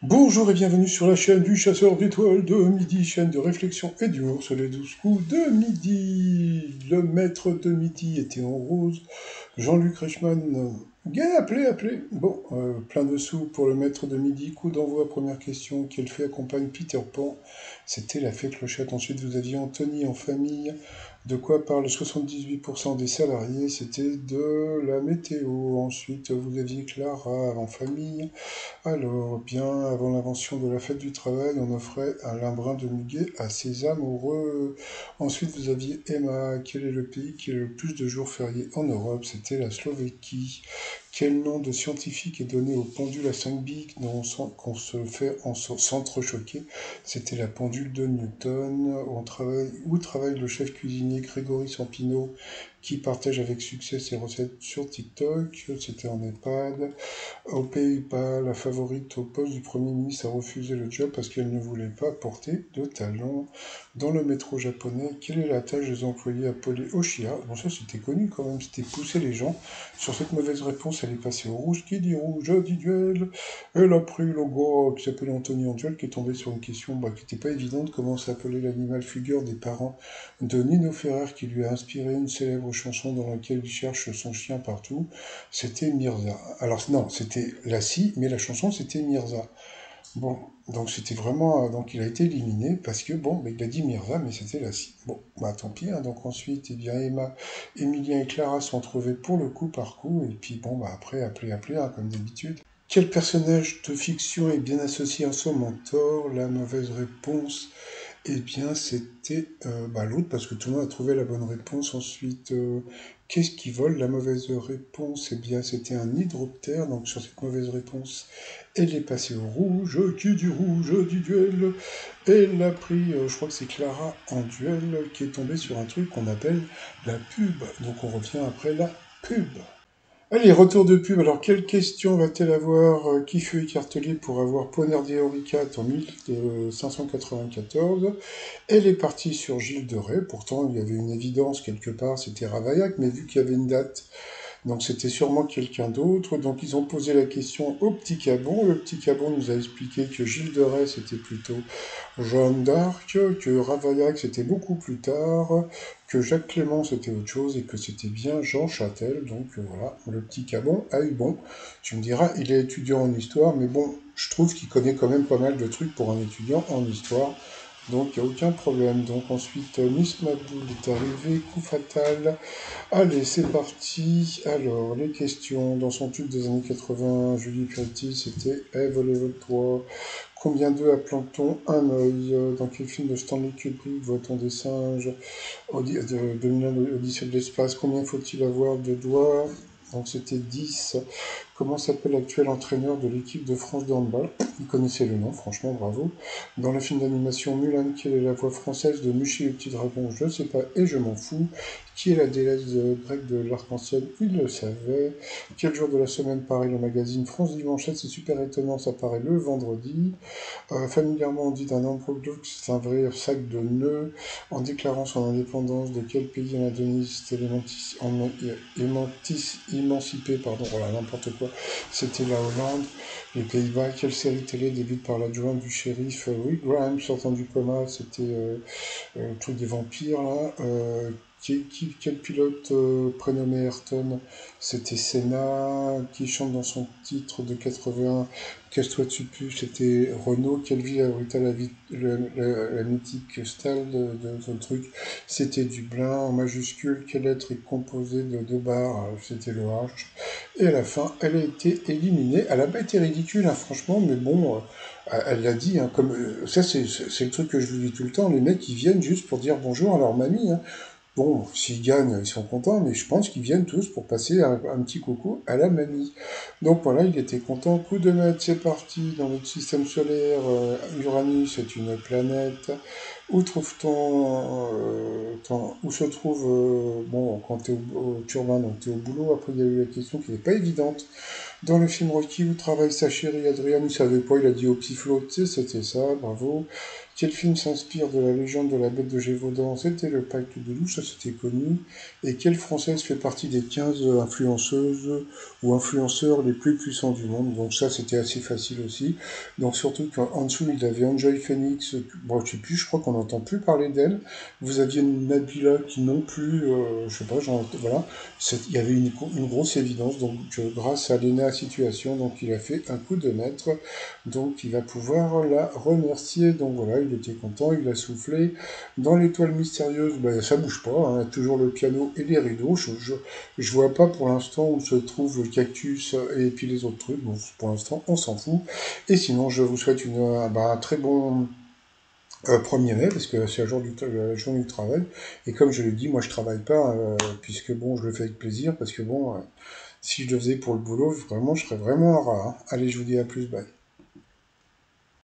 Bonjour et bienvenue sur la chaîne du chasseur d'étoiles de midi, chaîne de réflexion et d'humour sur les 12 coups de midi. Le maître de midi était en rose. Jean-Luc Reichmann, gay, appelez. Bon, plein de sous pour le maître de midi. Coup d'envoi, première question. Quelle fée accompagne Peter Pan? C'était la fée Clochette. Ensuite, vous aviez Anthony en famille. De quoi parle 78% des salariés? C'était de la météo. Ensuite, vous aviez Clara en famille. Alors, bien avant l'invention de la fête du travail, on offrait un lambrin de muguet à ses amoureux. Ensuite, vous aviez Emma. Quel est le pays qui a le plus de jours fériés en Europe? C'était la Slovéquie. Quel nom de scientifique est donné au pendule à 5 billes qu'on se fait s'entrechoquer? C'était la pendule de Newton. Où travaille le chef cuisinier Grégory Sampino qui partage avec succès ses recettes sur TikTok? C'était en EHPAD. Aux Pays-Bas, la favorite au poste du Premier ministre a refusé le job parce qu'elle ne voulait pas porter de talons. Dans le métro japonais, quelle est la tâche des employés appelés Oshia? Bon, ça c'était connu quand même, c'était pousser les gens. Sur cette mauvaise réponse, elle est passée au rouge. Qui dit rouge dit duel. Elle a pris le gars qui s'appelait Anthony en duel, qui est tombé sur une question qui n'était pas évidente. Comment s'appelait l'animal figure des parents de Nino Ferrer qui lui a inspiré une célèbre chanson dans laquelle il cherche son chien partout? C'était Mirza. Alors non, c'était Lassie, mais la chanson c'était Mirza. Bon, donc c'était vraiment, donc il a été éliminé parce que bon, mais il a dit Mirza, mais c'était Lassie. Bon, bah tant pis. Hein. Donc ensuite, eh bien Emilien et Clara sont trouvés pour le coup par coup, et puis bon, bah après, appelez, hein, comme d'habitude. Quel personnage de fiction est bien associé à son mentor? La mauvaise réponse, eh bien, c'était l'autre, parce que tout le monde a trouvé la bonne réponse. Ensuite, qu'est-ce qui vole? La mauvaise réponse, eh bien, c'était un hydroptère. Donc, sur cette mauvaise réponse, elle est passée au rouge. Qui dit rouge dit duel. Elle a pris, je crois que c'est Clara en duel, qui est tombée sur un truc qu'on appelle la pub. Donc, on revient après la pub. Allez, retour de pub. Alors, quelle question va-t-elle avoir qui fut écartelé pour avoir poignardé Henri IV en 1594? Elle est partie sur Gilles de Rais. Pourtant, il y avait une évidence quelque part, c'était Ravaillac, mais vu qu'il y avait une date, donc c'était sûrement quelqu'un d'autre. Donc ils ont posé la question au petit Cabon. Le petit Cabon nous a expliqué que Gilles de Rais c'était plutôt Jeanne d'Arc, que Ravaillac c'était beaucoup plus tard, que Jacques Clément c'était autre chose et que c'était bien Jean Châtel. Donc voilà, le petit Cabon a eu bon. Tu me diras, il est étudiant en histoire, mais bon, je trouve qu'il connaît quand même pas mal de trucs pour un étudiant en histoire. Donc il n'y a aucun problème. Donc ensuite, Miss Maboul est arrivée, coup fatal. Allez, c'est parti. Alors, les questions. Dans son tube des années 80, Julie Piretti, c'était Ève, lève-toi. Combien d'œufs a Plankton? Un œil. Dans quel film de Stanley Kubrick voit-on des singes? 2001, Odyssée de l'espace. Combien faut-il avoir de doigts? Donc c'était 10. Comment s'appelle l'actuel entraîneur de l'équipe de France de handball? Il connaissait le nom, franchement, bravo. Dans le film d'animation Mulan, quelle est la voix française de Mushi le petit dragon? Je ne sais pas et je m'en fous. Qui est la déesse grecque de l'arc-en-ciel? Il le savait. Quel jour de la semaine paraît le magazine France Dimanche? C'est super étonnant, ça paraît le vendredi. Familièrement, on dit d'un ambroglot que c'est un vrai sac de nœuds. En déclarant son indépendance, de quel pays en Indonésie s'était émancipé, pardon, voilà, n'importe quoi. C'était la Hollande. Les Pays-Bas. Quelle série télé débute par l'adjoint du shérif Rick Grimes sortant du coma? C'était le truc des vampires, là. Quel pilote prénommé Ayrton? C'était Senna. Qui chante dans son titre de 81 Casse-toi dessus pu? C'était Renault. Quelle ville abrita la mythique stalle de ce truc? C'était Dublin. En majuscule, quelle lettre est composée de deux barres? C'était le H. Et à la fin, elle a été éliminée. Elle n'a pas été ridicule, hein, franchement, mais bon, elle l'a dit, hein, comme ça, c'est le truc que je lui dis tout le temps. Les mecs, ils viennent juste pour dire bonjour à leur mamie. Hein. Bon, s'ils gagnent, ils sont contents, mais je pense qu'ils viennent tous pour passer un petit coucou à la mamie. Donc voilà, il était content. Coup de maître, c'est parti. Dans notre système solaire, Uranus est une planète. Où trouve-t-on, où se trouve, bon, quand t'es au turbin, donc t'es au boulot. Après, il y a eu la question qui n'est pas évidente. Dans le film Rocky, où travaille sa chérie Adrienne, il savait pas, il a dit au petit Flo, tu sais, c'était ça, bravo. Quel film s'inspire de la légende de la Bête de Gévaudan? C'était le Pacte de Loup, ça c'était connu. Et quelle Française fait partie des 15 influenceuses ou influenceurs les plus puissants du monde? Donc ça c'était assez facile aussi. Donc surtout qu'en dessous il avait Enjoy Phoenix, bon je sais plus, je crois qu'on n'entend plus parler d'elle. Vous aviez Nabila qui non plus, je sais pas, voilà. Il y avait une grosse évidence, donc grâce à Léna Situation, donc il a fait un coup de maître. Donc il va pouvoir la remercier. Donc voilà, il était content, il a soufflé. Dans l'étoile mystérieuse, ben, ça bouge pas, hein, toujours le piano et les rideaux. Je vois pas pour l'instant où se trouve le cactus et puis les autres trucs. Bon, pour l'instant, on s'en fout. Et sinon, je vous souhaite un très bon 1er mai, parce que c'est la journée du travail. Et comme je l'ai dit, moi je travaille pas, puisque bon, je le fais avec plaisir, parce que bon, si je le faisais pour le boulot, vraiment, je serais vraiment un rat, hein. Allez, je vous dis à plus, bye.